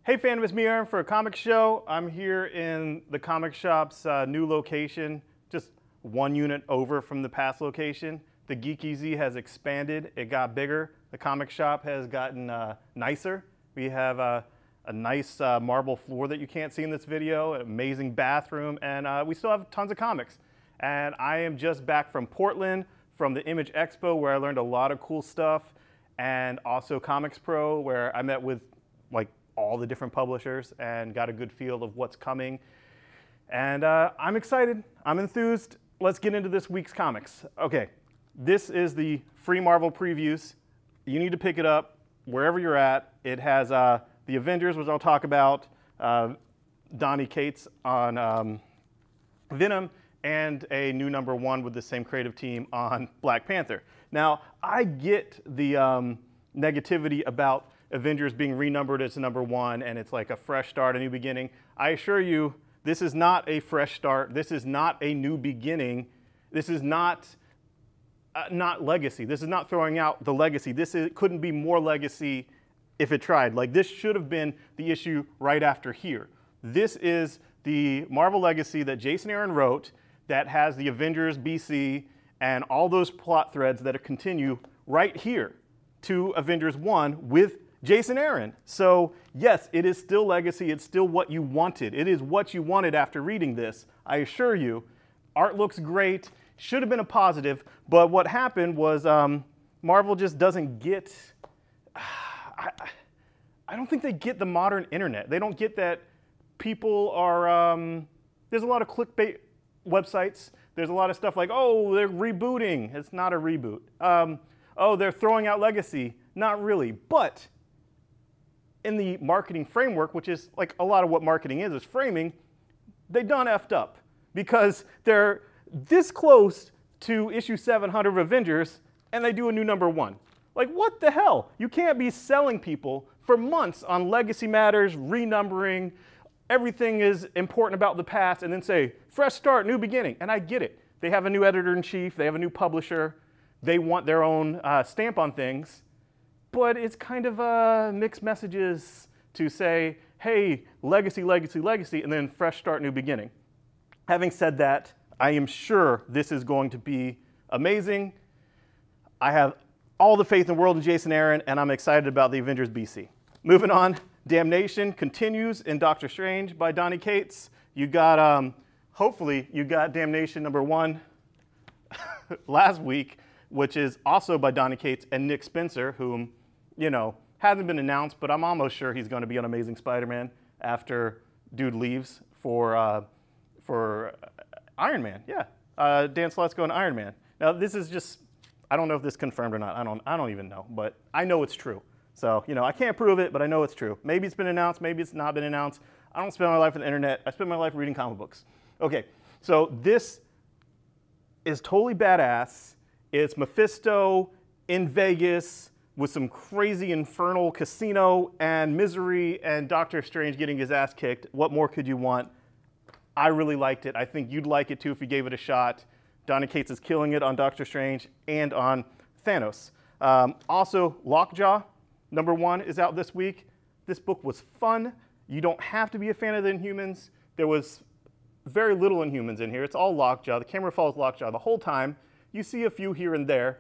Hey Fandom, it's Mera for a comic show. I'm here in the comic shop's new location, just one unit over from the past location. The Geeky Z has expanded, it got bigger. The comic shop has gotten nicer. We have a nice marble floor that you can't see in this video, an amazing bathroom, and we still have tons of comics. And I am just back from Portland, from the Image Expo, where I learned a lot of cool stuff, and also Comicspro, where I met with like all the different publishers and got a good feel of what's coming. And I'm excited, I'm enthused. Let's get into this week's comics. Okay, this is the free Marvel previews. You need to pick it up wherever you're at. It has the Avengers, which I'll talk about, Donny Cates on Venom, and a new #1 with the same creative team on Black Panther. Now, I get the negativity about Avengers being renumbered as #1 and it's like a fresh start, a new beginning. I assure you, this is not a fresh start. This is not a new beginning. This is not legacy. This is not throwing out the legacy. Couldn't be more legacy if it tried. Like, this should have been the issue right after here. This is the Marvel legacy that Jason Aaron wrote that has the Avengers BC and all those plot threads that continue right here to Avengers 1 with Jason Aaron. So yes, it is still legacy. It's still what you wanted. It is what you wanted after reading this, I assure you. Art looks great. Should have been a positive, but what happened was Marvel just doesn't get, I don't think they get the modern internet. They don't get that people are, there's a lot of clickbait websites. There's a lot of stuff like, oh, they're rebooting. It's not a reboot. Oh, they're throwing out legacy. Not really. But in the marketing framework, which is like a lot of what marketing is framing, they done effed up because they're this close to issue 700 of Avengers and they do a new #1. Like, what the hell? You can't be selling people for months on legacy matters, renumbering, everything is important about the past, and then say, fresh start, new beginning. And I get it. They have a new editor-in-chief, they have a new publisher, they want their own stamp on things, but it's kind of mixed messages to say, hey, legacy, legacy, legacy, and then fresh start, new beginning. Having said that, I am sure this is going to be amazing. I have all the faith in the world in Jason Aaron, and I'm excited about the Avengers BC. Moving on, Damnation continues in Doctor Strange by Donny Cates. You got, hopefully, you got Damnation #1 last week, which is also by Donny Cates and Nick Spencer, whom, you know, hasn't been announced, but I'm almost sure he's going to be on Amazing Spider-Man after dude leaves for Iron Man. Yeah, Dan Slott's going to Iron Man. Now, this is just, I don't know if this is confirmed or not. I don't even know, but I know it's true. So, you know, I can't prove it, but I know it's true. Maybe it's been announced, maybe it's not been announced. I don't spend my life on the internet. I spend my life reading comic books. Okay, so this is totally badass. It's Mephisto in Vegas with some crazy infernal casino and misery and Doctor Strange getting his ass kicked. What more could you want? I really liked it. I think you'd like it too if you gave it a shot. Donny Cates is killing it on Doctor Strange and on Thanos. Also, Lockjaw #1 is out this week. This book was fun. You don't have to be a fan of the Inhumans. There was very little Inhumans in here. It's all Lockjaw. The camera follows Lockjaw the whole time. You see a few here and there,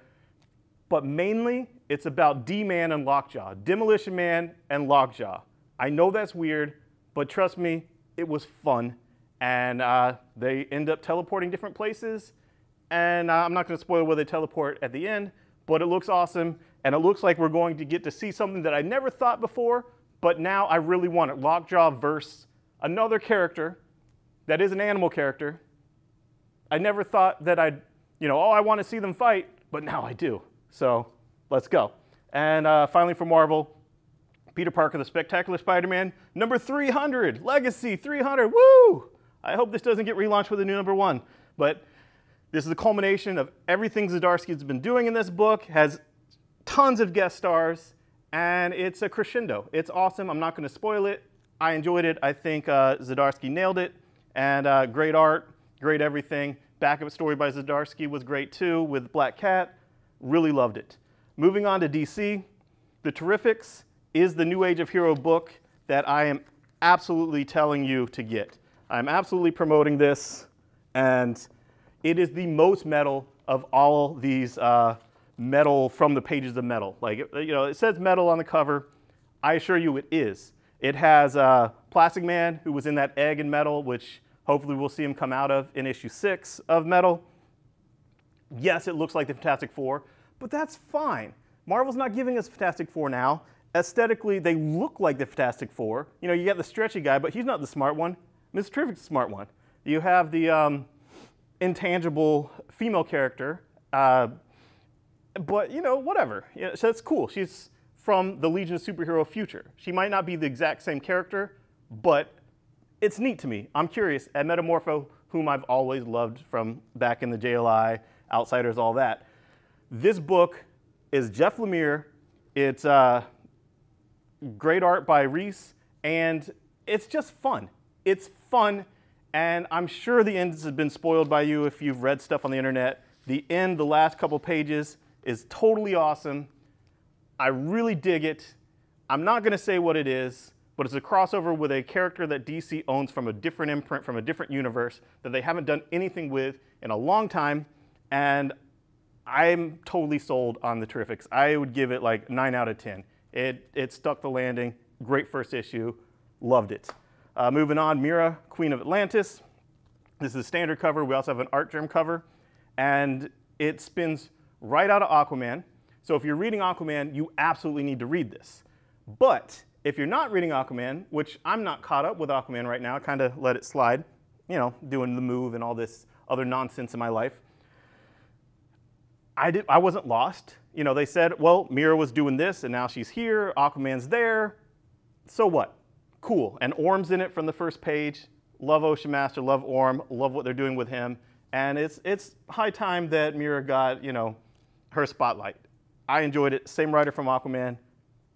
but mainly it's about D-Man and Lockjaw, Demolition Man and Lockjaw. I know that's weird, but trust me, it was fun. And they end up teleporting different places. And I'm not going to spoil where they teleport at the end, but it looks awesome. And it looks like we're going to get to see something that I never thought before, but now I really want it. Lockjaw versus another character that is an animal character. I never thought that I'd, you know, oh, I want to see them fight, but now I do. So let's go. And finally for Marvel, Peter Parker, the Spectacular Spider-Man, #300, Legacy 300, woo! I hope this doesn't get relaunched with a new #1, but this is the culmination of everything Zdarsky's been doing in this book, has tons of guest stars, and it's a crescendo. It's awesome. I'm not going to spoil it. I enjoyed it. I think Zdarsky nailed it, and great art, great everything. Backup story by Zdarsky was great too with Black Cat. Really loved it. Moving on to DC, The Terrifics is the New Age of Hero book that I am absolutely telling you to get. I'm absolutely promoting this, and it is the most metal of all these metal from the pages of metal. Like, you know, it says metal on the cover. I assure you it is. It has Plastic Man, who was in that egg in metal, which hopefully we'll see him come out of in issue 6 of Metal. Yes, it looks like the Fantastic Four, but that's fine. Marvel's not giving us Fantastic Four now. Aesthetically, they look like the Fantastic Four. You know, you got the stretchy guy, but he's not the smart one. Mr. Terrific's the smart one. You have the intangible female character, but, you know, whatever. Yeah, so that's cool. She's from the Legion of Superhero future. She might not be the exact same character, but it's neat to me. I'm curious. At Metamorpho, whom I've always loved from back in the JLI, Outsiders, all that. This book is Jeff Lemire. It's great art by Reese, and it's just fun. It's fun, and I'm sure the end has been spoiled by you if you've read stuff on the internet. The end, the last couple pages, is totally awesome. I really dig it. I'm not going to say what it is, but it's a crossover with a character that DC owns from a different imprint, from a different universe, that they haven't done anything with in a long time, and I'm totally sold on the Terrifics. I would give it like 9 out of 10. It stuck the landing. Great first issue. Loved it. Moving on, Mera, Queen of Atlantis. This is a standard cover. We also have an art germ cover. And it spins right out of Aquaman. So if you're reading Aquaman, you absolutely need to read this. But if you're not reading Aquaman, which I'm not caught up with Aquaman right now, I kind of let it slide, you know, doing the move and all this other nonsense in my life. I wasn't lost. You know, they said, well, Mera was doing this, and now she's here. Aquaman's there. So what? Cool. And Orm's in it from the first page. Love Ocean Master, love Orm, love what they're doing with him. And it's high time that Mera got, you know, her spotlight. I enjoyed it. Same writer from Aquaman.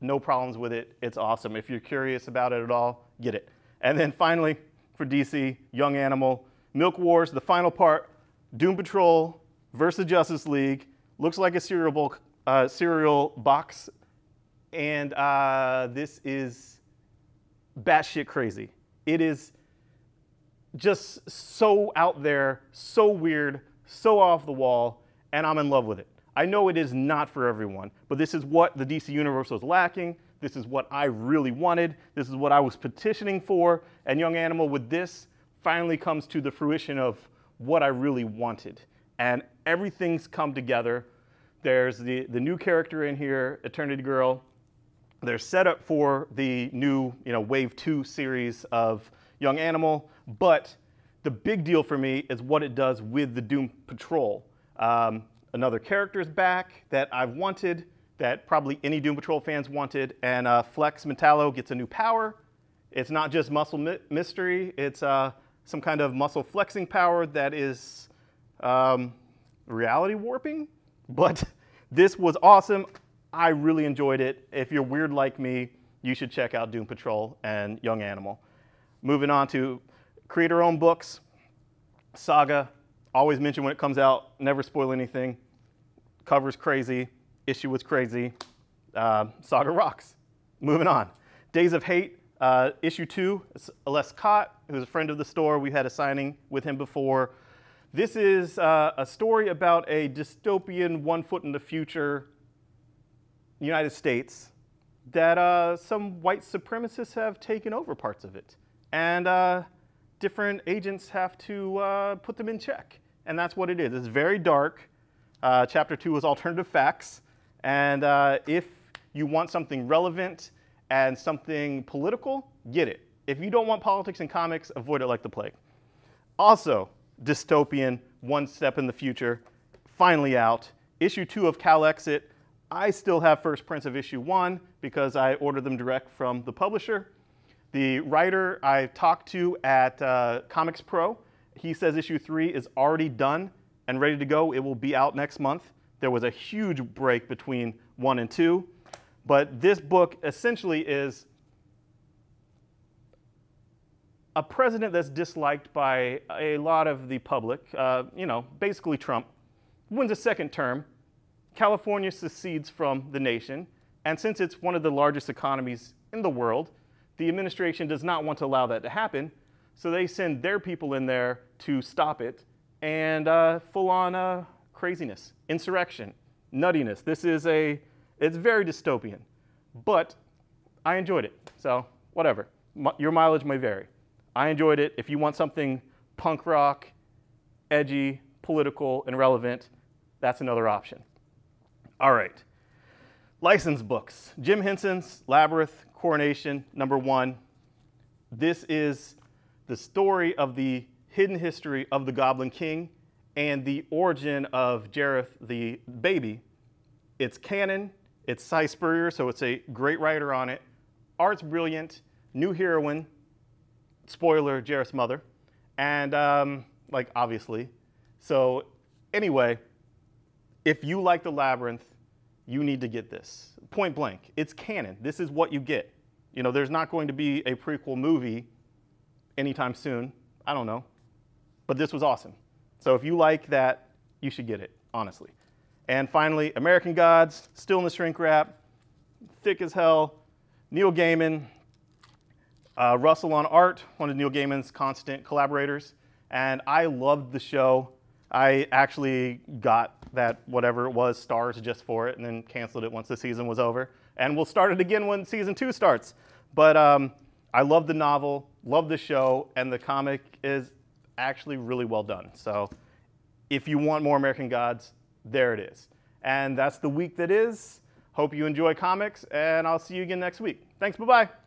No problems with it. It's awesome. If you're curious about it at all, get it. And then finally, for DC, Young Animal, Milk Wars, the final part, Doom Patrol versus Justice League. Looks like a cereal box, and this is batshit crazy. It is just so out there, so weird, so off the wall, and I'm in love with it. I know it is not for everyone, but this is what the DC Universe was lacking. This is what I really wanted. This is what I was petitioning for, and Young Animal with this finally comes to the fruition of what I really wanted. And everything's come together. There's the new character in here, Eternity Girl. They're set up for the new, you know, Wave 2 series of Young Animal. But the big deal for me is what it does with the Doom Patrol. Another character is back that I've wanted, that probably any Doom Patrol fans wanted, and Flex Metallo gets a new power. It's not just muscle mystery. It's some kind of muscle flexing power that is reality warping, but this was awesome. I really enjoyed it. If you're weird like me, you should check out Doom Patrol and Young Animal. Moving on to creator-owned books. Saga, always mention when it comes out, never spoil anything. Cover's crazy, issue was crazy. Saga rocks. Moving on. Days of Hate, issue 2, Les Cott, who's a friend of the store. We had a signing with him before. This is a story about a dystopian, one foot in the future United States that some white supremacists have taken over parts of it. And different agents have to put them in check. And that's what it is. It's very dark. Chapter 2 is alternative facts. And if you want something relevant and something political, get it. If you don't want politics in comics, avoid it like the plague. Also, dystopian, one step in the future, finally out. Issue 2 of Calexit. I still have first prints of issue 1 because I ordered them direct from the publisher. The writer I talked to at Comicspro, he says issue 3 is already done and ready to go. It will be out next month. There was a huge break between 1 and 2. But this book essentially is a president that's disliked by a lot of the public, you know, basically Trump, wins a second term. California secedes from the nation. And since it's one of the largest economies in the world, the administration does not want to allow that to happen, so they send their people in there to stop it, and full-on craziness, insurrection, nuttiness. It's very dystopian, but I enjoyed it, so whatever. Your mileage may vary. I enjoyed it. If you want something punk rock, edgy, political, and relevant, that's another option. All right. Licensed books. Jim Henson's Labyrinth, Coronation, #1. This is the story of the hidden history of the Goblin King and the origin of Jareth the baby. It's canon. It's Cy Spurrier, so it's a great writer on it. Art's brilliant. New heroine. Spoiler, Jareth's mother. And, like, obviously. So, anyway, if you like the Labyrinth, you need to get this. Point blank. It's canon. This is what you get. You know, there's not going to be a prequel movie anytime soon. I don't know. But this was awesome. So if you like that, you should get it, honestly. And finally, American Gods, still in the shrink wrap, thick as hell. Neil Gaiman, Russell on art, one of Neil Gaiman's constant collaborators. And I loved the show. I actually got that whatever it was, stars just for it, and then canceled it once the season was over. And we'll start it again when season 2 starts. But I love the novel, love the show, and the comic is actually really well done. So if you want more American Gods, there it is. And that's the week that is. Hope you enjoy comics, and I'll see you again next week. Thanks, bye-bye.